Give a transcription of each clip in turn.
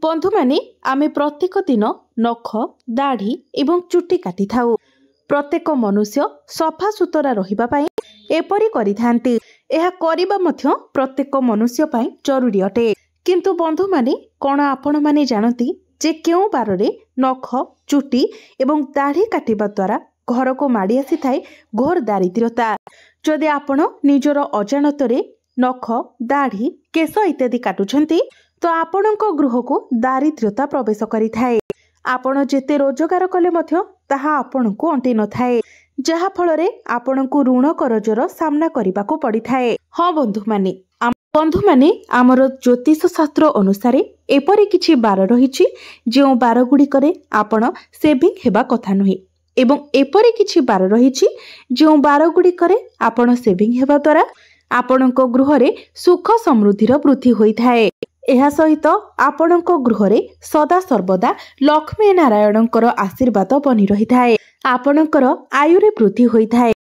बंधु माने आमे प्रत्येक दिन नख दाढ़ी एवं चुट्टी काटी थाउ। प्रत्येक मनुष्य सफा सुतरा रहिबा पई एपरि करिथांती। एहा करिबा मध्य प्रत्येक मनुष्य पई जरूरी अटे। किंतु बंधु माने कोन आपण माने जानती जे केउ बाररे नख चुट्टी एवं दाढ़ी काटिबा द्वारा घर को माड़ी आसी थाए घोर दारिद्र्यता। जदि आपण निजर अजाणतरे नख दाढ़ी केश इत्यादि काटुछंती तो आपणक गृह को दारिद्र्यता प्रवेश करिथाए। आपण जेते रोजगार कले मध्य ताहा आपणकु अंटी न थाए, जहा फलरे आपणकु ऋण करजर सामना करिबाको पड़िथाए। हाँ बंधु माने आमर ज्योतिष शास्त्र अनुसार एपरि किछि बार रहिछि जो बार गुड़िकरे आपण सेविंग हेबा कथा नुहे एवं एपरि किछि बार रहिछि जो बार गुड़िकरे आपण सेविंग हेबा द्वारा आपणक गृह रे सुख समृद्धिर वृद्धि होइथाए। एहा सहित आपणक गृह रे सदा सर्वदा लक्ष्मी नारायणकर आशीर्वाद बनी रहिथाए। आपणकर आयुरे वृद्धि होइथाए।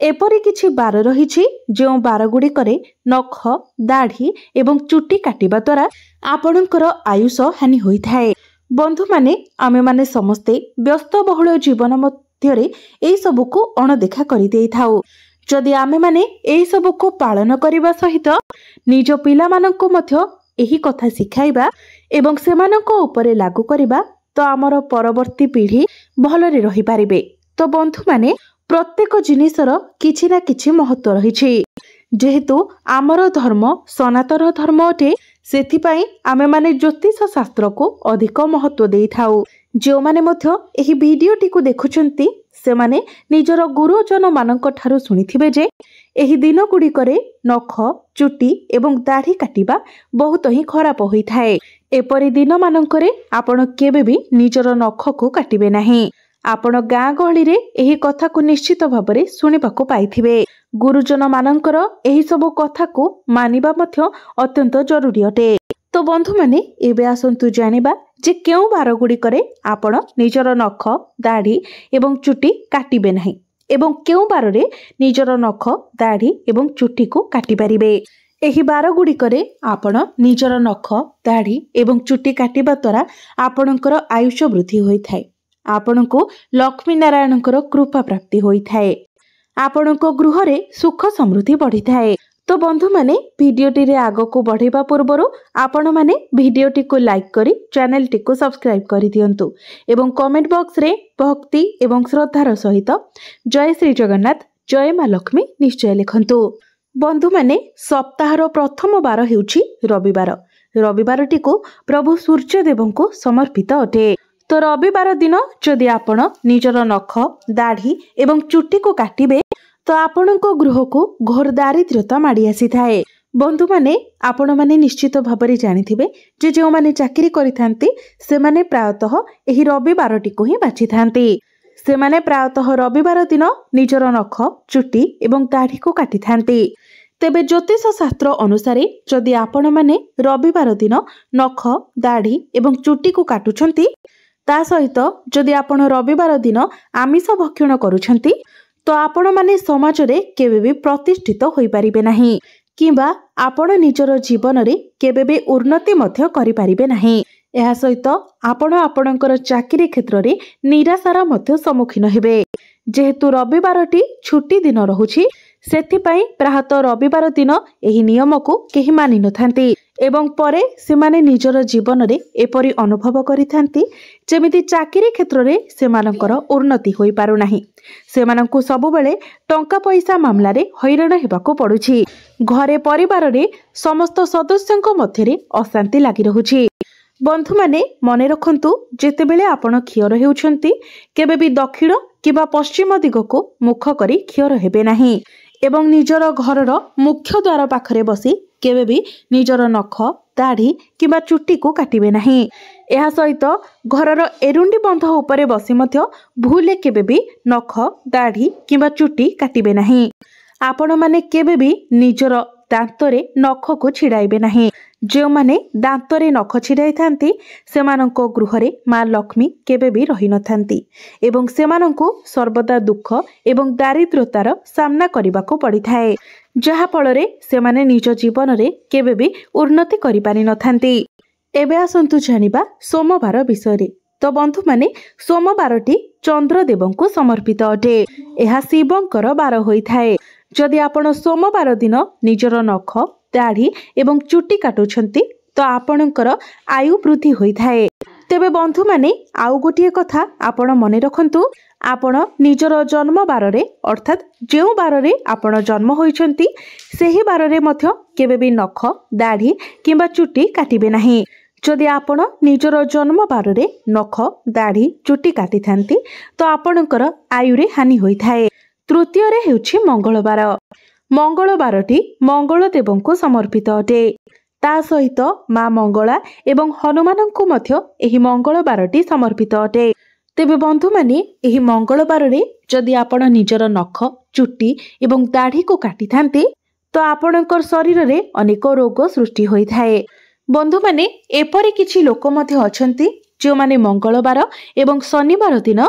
एपरि किछि बार रहिछि जो बार गुड़िकरे नख दाढ़ी एवं चुट्टी काटिबा द्वारा आपणकर आयुष हानि होइथाए। बंधु माने आमे माने समस्ते व्यस्तबहुल जीवन मध्यरे एई सबुको अणदेखा करि देइथाउ। जदि आमे माने एई सबुको पालन करिबा सहित निज पिला माननको मध्य एही कथा सिखाइबा एवं सेमाननको उपरे लागू करिबा तो आमर परवर्ती पीढ़ी भलरे रहि पारिबे। तो बंधु माने प्रत्येक जिनिसर किछि ना किछि महत्व रहिछि। जेहेतु आमर धर्म सनातन धर्म अटे सेथिपाई आमे माने ज्योतिष शास्त्र को अधिक महत्व देई थाउ। जो माने मध्य एही भिडियोटी को देखुचंती से माने निजर गुरुजन मानक ठारू सुनिथिबे जे एही दिन गुड़िकरे नख चुट्टी एवं दाढ़ी काटिबा बहुत ही खराब होई थाए। एपरि दिन मानकरे आपण केबे भी निजर नख को काटिबे नाही। आपण गाँ गहली रे एही कथा को निश्चित भाबरे सुनिबाको पाइथिबे। गुरुजन मानकर एही सब कथा को मानिबा मध्य अत्यंत जरूरी अटे। तो बंधु माने एबे आसंतु जानिबा जे केउ बार गुड़िकरे आपण निजर नख दाढ़ी एवं चुट्टी काटिबे नाही एवं केउ बाररे निजर नख दाढ़ी एवं चुट्टी को काटि पारिबे। एही बार गुड़िकरे आपण निजर नख दाढ़ी एवं चुट्टी काटिबा द्वारा आपणकर आयुष वृद्धि होइथाए। आपणको लक्ष्मी नारायणकर कृपा प्राप्ति होइथाए। आपणको गृह रे सुख समृद्धि बढ़िथाए। तो बंधु माने भिडियोटी रे आगो को बढ़ेबा पूर्वरु आपण माने भिडियोटी को लाइक करी चैनल टी को सब्सक्राइब करि दियंतु एवं कमेंट बॉक्स रे भक्ति एवं श्रद्धार सहित जय श्री जगन्नाथ जय मां लक्ष्मी निश्चय लिखंतु। बंधु माने सप्ताहर प्रथम बार हेउछि रविवार। रविवारटी को प्रभु सूर्य देवं को समर्पित अटे। तो रविवार दिन जदि आपण निजर नख दाढ़ी एवं चुट्टी को काटिबे तो आपणको गृह को घोर दारिद्र्यता माड़ी आसी थाए। बंधु माने आपण माने निश्चित भाबरे जानिथिबे जे जो माने चाकरी करिथांती से माने प्रायतः एही रविवारटी को ही बाछि थांती। से माने प्रायतः रविवार दिन निजर नख चुट्टी एवं दाढ़ी को काटि थांती। तेबे ज्योतिष शास्त्र अनुसार जदि आपण माने रविवार दिन नख दाढ़ी एवं चुट्टी को काटुछंती ता सहित जदि आपण रविवार दिन आमिष भक्षण करूछंती तो आपण माने समाज रे केबे भी प्रतिष्ठित होई परिबे नाही किंबा आपण निजर जीवन रे केबे भी उन्नति मध्य करि परिबे नाही। एहा सहित आपण आपणकर चाकरी क्षेत्र रे निराशार मध्य सम्मुखीन हेबे। जेहेतु रविवारटी छुट्टी दिन रहुछि सेथिपाई प्रायतः रविवार दिन एही नियम को केही मानि नथांती एवं परे सेमाने निजर जीवन रे एपरि अनुभव करिथांती जेमिति चाकरी क्षेत्र रे सेमानकर उन्नति होई पारु नाही। सेमानंकु सबु बेले टंका पैसा मामला रे हैरान हेबाको पडुछि। घरे परिवार रे समस्त सदस्यंक मध्यरे अशांति लागि रहुछि। बंधु माने मने रखंतु जेतेबेले आपण खियर हेउछंती केबे भी दक्षिण किबा पश्चिम दिग को मुख करी खियर हेबे नाही एवं निजर घरर मुख्य द्वार पाखरे बसी केबे भी निजर नख दाढ़ी किबा चुट्टी को काटिबे नाही। एहा सहित घरर एरुंडी बंध उपरे बसी मध्य भूले केबे भी नख दाढ़ी किबा चुट्टी काटिबे नाही। आपण माने केबे भी निजर दांतरे नख को छिड़ाइबे नाही। जो माने दांतरे नख छिड़ाई थांती सेमानंको गृहरे मां लक्ष्मी केबे भी रही नथांती एवं सेमानंको सर्वदा दुख एवं दारिद्र्यतार सामना करिबाको पड़िथाए, जहा फलरे सेमाने निज जीवन रे केबे भी उन्नति करि पारि नथांती। एबे आसंतु जानिबा सोमवार विषय। तो बंधु माने सोमवारटी चंद्रदेव को समर्पित अटे। यह शिवंकर बार होइथाए। जदि आपण सोमवार दिन निजर नख दाढ़ी एवं चुटी काटुछंती तो आपणकर आयु वृद्धि होइथाए। तेबे बंधु माने आउ गोटिए कथा आपण मने रखंतु, आपण निजर जन्म बाररे अर्थात जेउ बाररे आपण जन्म होइछंती सेही बाररे मध्य केबे भी नख दाढ़ी किंबा चुटी काटिबे नाही। जदि आपण निजर जन्म बाररे नख दाढ़ी चुटी काटी थांती तो आपणकर आयुरे हानि होइथाए। तृतीय रे हेउछि मंगलवार। मंगलवारटी मंगल देवंको समर्पित अटे। ता सहित माँ मंगला एवं हनुमान को मध्य एही मंगलवारटी समर्पित अटे। तेबे बंधु माने एही मंगलवाररे जदि आपण निजर नख चुटी एवं दाढ़ी को काटी थांते तो आपणकर शरीर रे अनेक रोग सृष्टि होइथाए। बंधु माने एपरि किछि लोक मध्य अछंती जो माने मंगलवार एवं शनिवार दिन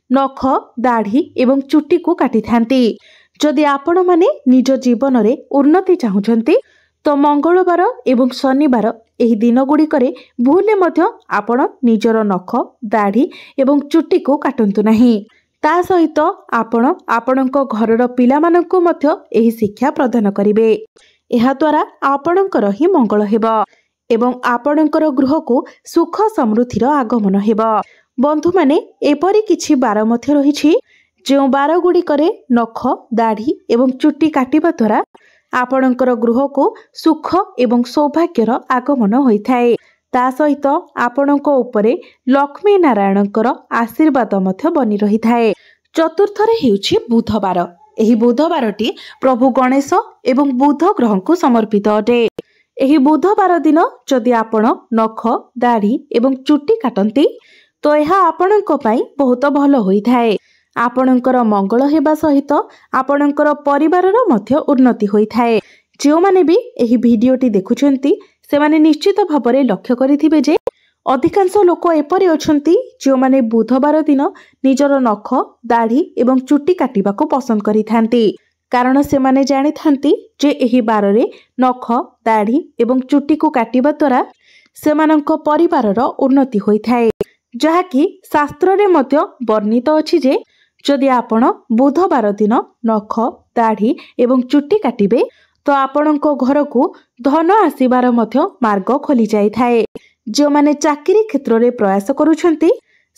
नख दाढ़ी एवं चुटी को काटी थांती। जदि आपण माने निज जीवन रे उन्नति चाहुछंती तो मंगलवार एवं शनिवार एही दिन गुड़िकरे भूले मध्य आपण निजर नख दाढ़ी एवं चुटी को काटंतु नाही। ता सहित आपण आपणक घरर पिलामानंकु मध्य एही शिक्षा प्रदान करिवे। एहा द्वारा आपणकर ही मंगल हेबो एवं आपणकर गृह को सुख समृद्धिर आगमन हेबो। बंधु माने एपरि किछि बार मध्य रहिछि जो बार गुड़िकरे नख दाढ़ी एवं चुटी काटिबा द्वारा आपणकर गृह को सुख एवं सौभाग्यर आगमन होइथाए। ता सहित आपणक उपरे लक्ष्मी नारायणकर आशीर्वाद मध्य बनी रहिथाए। चतुर्थ रे हेउछि बुधवार। एही बुधवारटी प्रभु गणेश एवं बुध ग्रह को समर्पित अटे। एही बुधवार दिन जदि आपण नख दाढ़ी एवं चुटी काटंती तो यह आपणक पई बहुत भलो होइथाए। आपणकर मंगल हेबा सहित आपणकर परिवारर मध्य उन्नति होइथाए। जो माने भी एही भिडियोटी देखुछंती से माने निश्चित भाबरे लक्ष्य करिथिबे जे अधिकांश लोक एपरि अछंती जो माने बुधवार दिन निजर नख दाढ़ी एवं चुटी काटिबाको पसंद करिथांती। कारण से माने जानि थांती जे एही बाररे नख दाढ़ी एवं चुटी को काटिबा द्वारा सेमानंक परिवारर उन्नति होइथाए। जहाँकि शास्त्र रे मध्य वर्णित अछि जे जदि आपण बुधवार दिन नख दाढ़ी एवं चुटी काटिबे तो आपणक घर को धन आसीबार मध्य मार्ग खोली जाई थाए। जो माने चाकरी क्षेत्र रे प्रयास करूछंती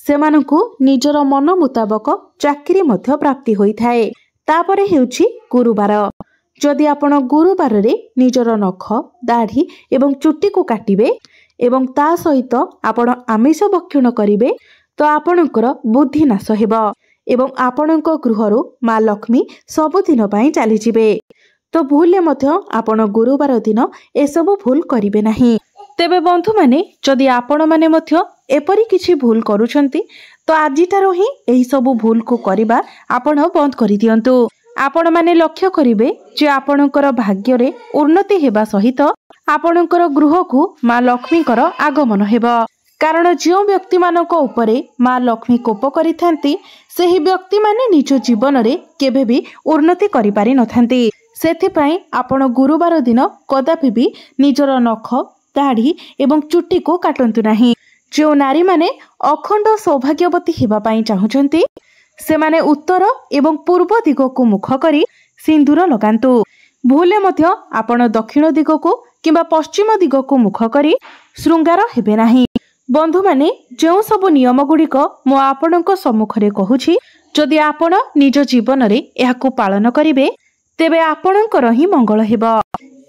सेमानंकु निजर मन मुताबक चाकरी मध्य प्राप्ति होई थाए। तापरे हेउछि गुरुवार। जदि आपण गुरुवार रे निजर नख दाढ़ी एवं चुटी को काटिबे एवं ता सहित आपण आमिष भक्षण करिवे तो आपणकर बुद्धि नाश हेबो एवं आपणक गृहरु माँ लक्ष्मी सबुदिन पई चली जिवे। तो भूले मध्य आपण गुरुवार दिन एसबु भूल करिवे नाही। तेबे बंधु माने जदि आपण माने मध्य एपरि किछि भूल करूछंती तो आजिटारो ही एही सबु भूल को करिबा आपण बंद करि दियंतु। आपण माने लक्ष्य करिवे जे आपणकर भाग्य रे उन्नति हेबा सहित आपणकर गृह को माँ लक्ष्मीकर आगमन हेबो। कारण जो व्यक्ति मानक उपरे माँ लक्ष्मी कोप करिथांती सेही व्यक्ति माने निज जीवन रे केबे भी उन्नति करि पारि नथांती। सेथिपई आपण गुरुवार दिन कदापि भी निजर नख दाढ़ी एवं चुटी को काटंतु नाही। जो नारी माने अखंड सौभाग्यवती हेबा पई चाहुचंती से माने उत्तर एवं पूर्व दिग को मुख करी सिंदूर लगांतु। भूले मध्य आपण दक्षिण दिग को किंबा पश्चिम दिग को मुख करी श्रृंगार हेबे नाही। बंधु माने जो सब नियम गुड़िक मो आपणक सम्मुखरे कहूछि जदि आपण निज जीवन रे एहाकु पालन करिवे तेबे आपणकर ही मंगल हेबो।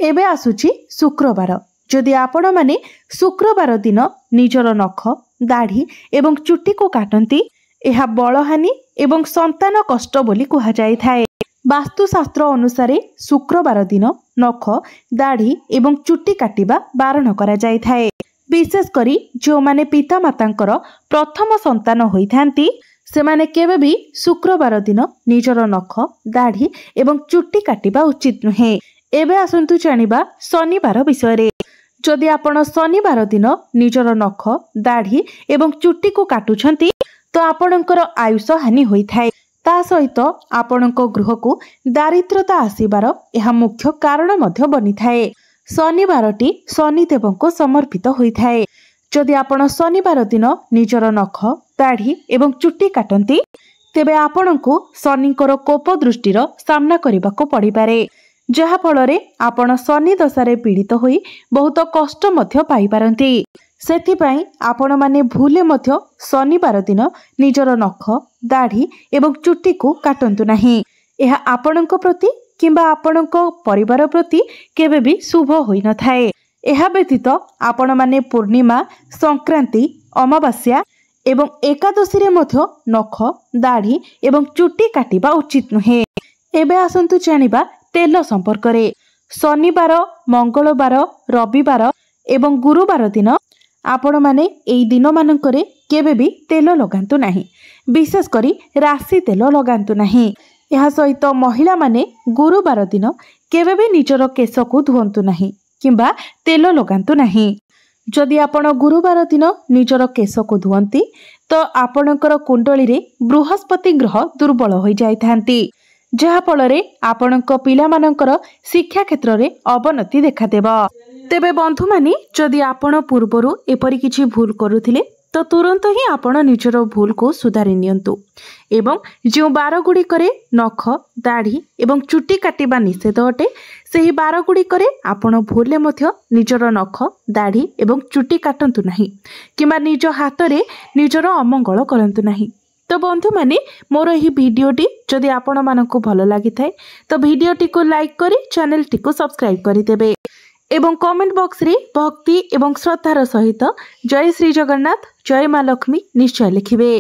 एबे आसुछि शुक्रवार। जदि आपण माने शुक्रवार दिन निजर नख दाढ़ी एवं चुटी को काटंती एहा बलहानि एवं संतान कष्ट बोली कहा जाय थाए। वास्तुशास्त्र अनुसार शुक्रवार दिन नख दाढ़ी एवं चुटी काटिबा बारण करा जाय थाए। विशेष करी जो माने पिता मातांकर प्रथम संतान होइथांती सेमाने केबे भी शुक्रवार दिन निजर नख दाढ़ी एवं चुटी काटिबा उचित नुहे। एबे आसंतु जानिबा शनिवार विषय। जदि आपण शनिवार दिन निजर नख दाढ़ी एवं चुटी को काटुछंती तो आपणकर आयुष हानि होइथाए। ता सहित आपणक गृह को दारिद्रता आसीबार यह मुख्य कारण मध्य बनी थाए। शनिवारटी शनिदेव को समर्पित होइथाए। जदि आपण शनिवार दिन निजर नख दाढ़ी एवं चुट्टी काटती तेबे आपणको शनिकर कोप दृष्टिर सामना करने पड़ पारे जहा फल आपण शनि दशारे पीड़ित होई बहुत कष्ट मध्य पाई पारंती। सेथिपाई आपण माने भूले मध्य शनिवार दिन निजर नख दाढ़ी एवं चुट्टी को काटंतु नाही। यह आपणको प्रति किंबा आपणको परिवार प्रति केबे भी शुभ होई न थाए। यह व्यतीत आपण माने पूर्णिमा संक्रांति अमावास्या एवं एकादशी रे मध्य नख दाढ़ी एवं चुट्टी काटिबा उचित नुहे। एबे आसंतु जानिबा तेल संपर्क रे। शनिवार मंगलवार रविवार एवं गुरुवार दिन आपण माने एई दिन मानकरे केबे भी तेल लगांतु नाही। विशेष करी राशि तेल लगांतु नाही। यह सहित महिला माने गुरुवार दिन केबे भी निजर केश को धुवंतु नाही किंबा तेल लगांतु नाही। जदि आपण गुरुवार दिन निजर केश को धुवंती तो आपणकर कुंडली रे बृहस्पति ग्रह दुर्बल हो जाइथांती जहा फल आपणक पिलामानकर शिक्षा क्षेत्र में अवनति देखादेव। तेबे बंधु मानी जदि आपण पूर्वरु एपरि किछि भूल करुथिले तो तुरंत ही आपण निजर भूल को सुधारी नियंतु एवं जो बार गुड़िकरे नख दाढ़ी एवं चुट्टी काटिबा निषेध अटे सेही बार गुड़िकरे आपण भूले मध्य निजर नख दाढ़ी एवं चुट्टी काटंतु नाही किंबा निज हाथ रे निजर अमंगल करंतु नाही। तो बंधु माने मोर यही वीडियोटी जदि आपण मानकु भल लागि थाए तो वीडियोटी को लाइक करी चैनल टी को सब्सक्राइब करि देबे एवं कमेंट बॉक्स रे भक्ति एवं श्रद्धार सहित जय श्री जगन्नाथ जय माँ लक्ष्मी निश्चय लिखिबे।